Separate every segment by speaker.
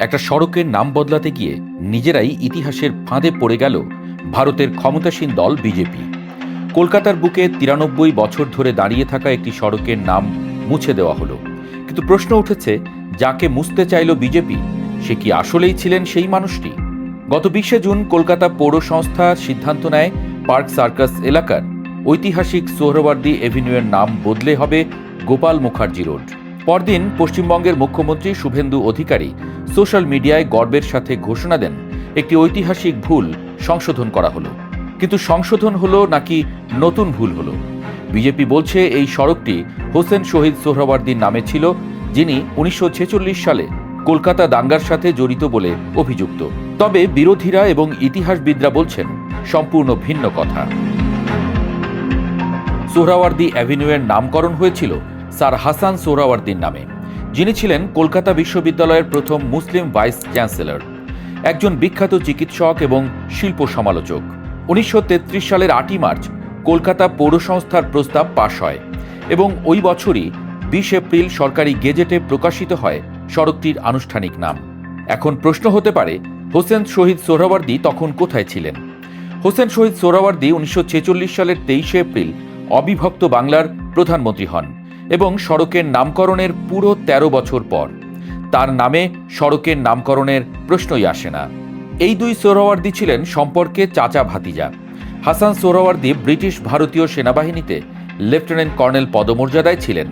Speaker 1: একটা সড়কের নাম বদলাতে গিয়ে নিজেরাই ইতিহাসের ফাঁদে পড়ে গেল ভারতের ক্ষমতাসীন দল বিজেপি। কলকাতার বুকে ৯৩ বছর ধরে দাঁড়িয়ে থাকা একটি সড়কের নাম মুছে দেওয়া হলো। কিন্তু প্রশ্ন উঠেছে, যাকে মুছতে চাইল বিজেপি, সে কি আসলেই ছিলেন সেই মানুষটি? গত ২০শে জুন কলকাতা পৌর সংস্থা সিদ্ধান্ত নেয় পার্ক সার্কাস এলাকার ঐতিহাসিক সোহরাওয়ার্দী এভিনিউয়ের নাম বদলে হবে গোপাল মুখার্জি রোড। পরদিন পশ্চিমবঙ্গের মুখ্যমন্ত্রী শুভেন্দু অধিকারী সোশ্যাল মিডিয়ায় গর্বের সাথে ঘোষণা দেন, একটি ঐতিহাসিক ভুল সংশোধন করা হলো। কিন্তু সংশোধন হলো নাকি নতুন ভুল হলো? বিজেপি বলছে এই সড়কটি হোসেন শহীদ সোহরাওয়ার্দীর নামে ছিল, যিনি ১৯৪৬ সালে কলকাতা দাঙ্গার সাথে জড়িত বলে অভিযুক্ত। তবে বিরোধীরা এবং ইতিহাসবিদরা বলছেন সম্পূর্ণ ভিন্ন কথা। সোহরাওয়ার্দী অ্যাভিনিউয়ের নামকরণ হয়েছিল স্যার হাসান সোহরাওয়ার্দীর নামে, যিনি ছিলেন কলকাতা বিশ্ববিদ্যালয়ের প্রথম মুসলিম ভাইস চ্যান্সেলর, একজন বিখ্যাত চিকিৎসক এবং শিল্প সমালোচক। ১৯৩৩ সালের ৮ই মার্চ কলকাতা পৌর সংস্থার প্রস্তাব পাশ হয় এবং ওই বছরই ২০ এপ্রিল সরকারি গেজেটে প্রকাশিত হয় সড়কটির আনুষ্ঠানিক নাম। এখন প্রশ্ন হতে পারে, হোসেন শহীদ সোহরাওয়ার্দী তখন কোথায় ছিলেন? হোসেন শহীদ সোহরাওয়ার্দী ১৯৪৬ সালের ২৩শে এপ্রিল অবিভক্ত বাংলার প্রধানমন্ত্রী হন এবং সড়কের নামকরণের পুরো ১৩ বছর পর তার নামে সড়কের নামকরণের প্রশ্নই আসে না। এই দুই সোহরাওয়ার্দী ছিলেন সম্পর্কে চাচা ভাতিজা। হাসান সোহরাওয়ার্দী ব্রিটিশ ভারতীয় সেনাবাহিনীতে লেফটেন্যান্ট কর্নেল পদমর্যাদায় ছিলেন।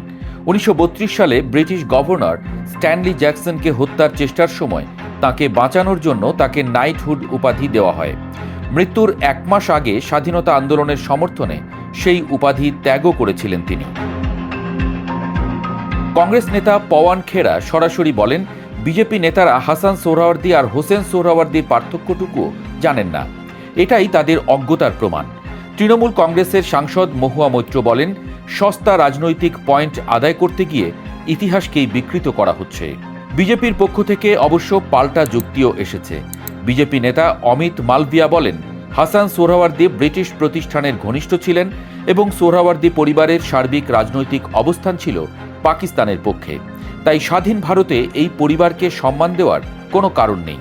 Speaker 1: ১৯৩২ সালে ব্রিটিশ গভর্নর স্ট্যানলি জ্যাকসনকে হত্যার চেষ্টার সময় তাকে বাঁচানোর জন্য তাকে নাইটহুড উপাধি দেওয়া হয়। মৃত্যুর ১ মাস আগে স্বাধীনতা আন্দোলনের সমর্থনে সেই উপাধি ত্যাগও করেছিলেন তিনি। কংগ্রেস নেতা পওয়ান খেরা সরাসরি বলেন, বিজেপি নেতারা হাসান সোহরাওয়ার্দী আর হোসেন সোহরাওয়ার্দীর পার্থক্যটুকুও জানেন না। এটাই তাদের অজ্ঞতার প্রমাণ। তৃণমূল কংগ্রেসের সাংসদ মহুয়া মৈত্র বলেন, সস্তা রাজনৈতিক পয়েন্ট আদায় করতে গিয়ে ইতিহাসকেই বিকৃত করা হচ্ছে। বিজেপির পক্ষ থেকে অবশ্য পাল্টা যুক্তিও এসেছে। বিজেপি নেতা অমিত মালভিয়া বলেন, হাসান সোহরাওয়ার্দী ব্রিটিশ প্রতিষ্ঠানের ঘনিষ্ঠ ছিলেন এবং সোহরাওয়ার্দী পরিবারের সার্বিক রাজনৈতিক অবস্থান ছিল পাকিস্তানের পক্ষে। তাই স্বাধীন ভারতে এই পরিবারকে সম্মান দেওয়ার কোনো কারণ নেই।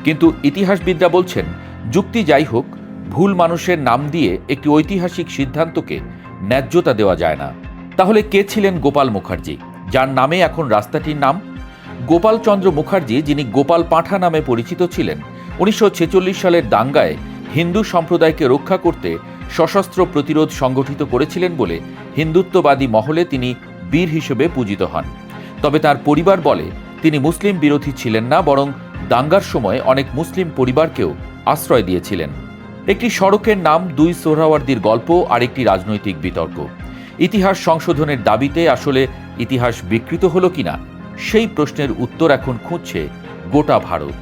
Speaker 1: কিন্তু ইতিহাসবিদরা বলছেন, যুক্তি যাই হোক, ভুল মানুষের নাম দিয়ে একটি ঐতিহাসিক সিদ্ধান্তকে ন্যায্যতা দেওয়া যায় না। তাহলে কে ছিলেন গোপাল মুখার্জি, যার নামে এখন রাস্তাটির নাম? গোপাল চন্দ্র মুখার্জি, যিনি গোপাল পাঁঠা নামে পরিচিত ছিলেন, ১৯৪৬ সালের দাঙ্গায় হিন্দু সম্প্রদায়কে রক্ষা করতে সশস্ত্র প্রতিরোধ সংগঠিত করেছিলেন বলে হিন্দুত্ববাদী মহলে তিনি বীর হিসেবে পূজিত হন। তবে তার পরিবার বলে, তিনি মুসলিম বিরোধী ছিলেন না, বরং দাঙ্গার সময় অনেক মুসলিম পরিবারকেও আশ্রয় দিয়েছিলেন। একটি সড়কের নাম, দুই সোহরাওয়ার্দীর গল্প আর একটি রাজনৈতিক বিতর্ক। ইতিহাস সংশোধনের দাবিতে আসলে ইতিহাস বিকৃত হলো কিনা, সেই প্রশ্নের উত্তর এখন খুঁজছে গোটা ভারত।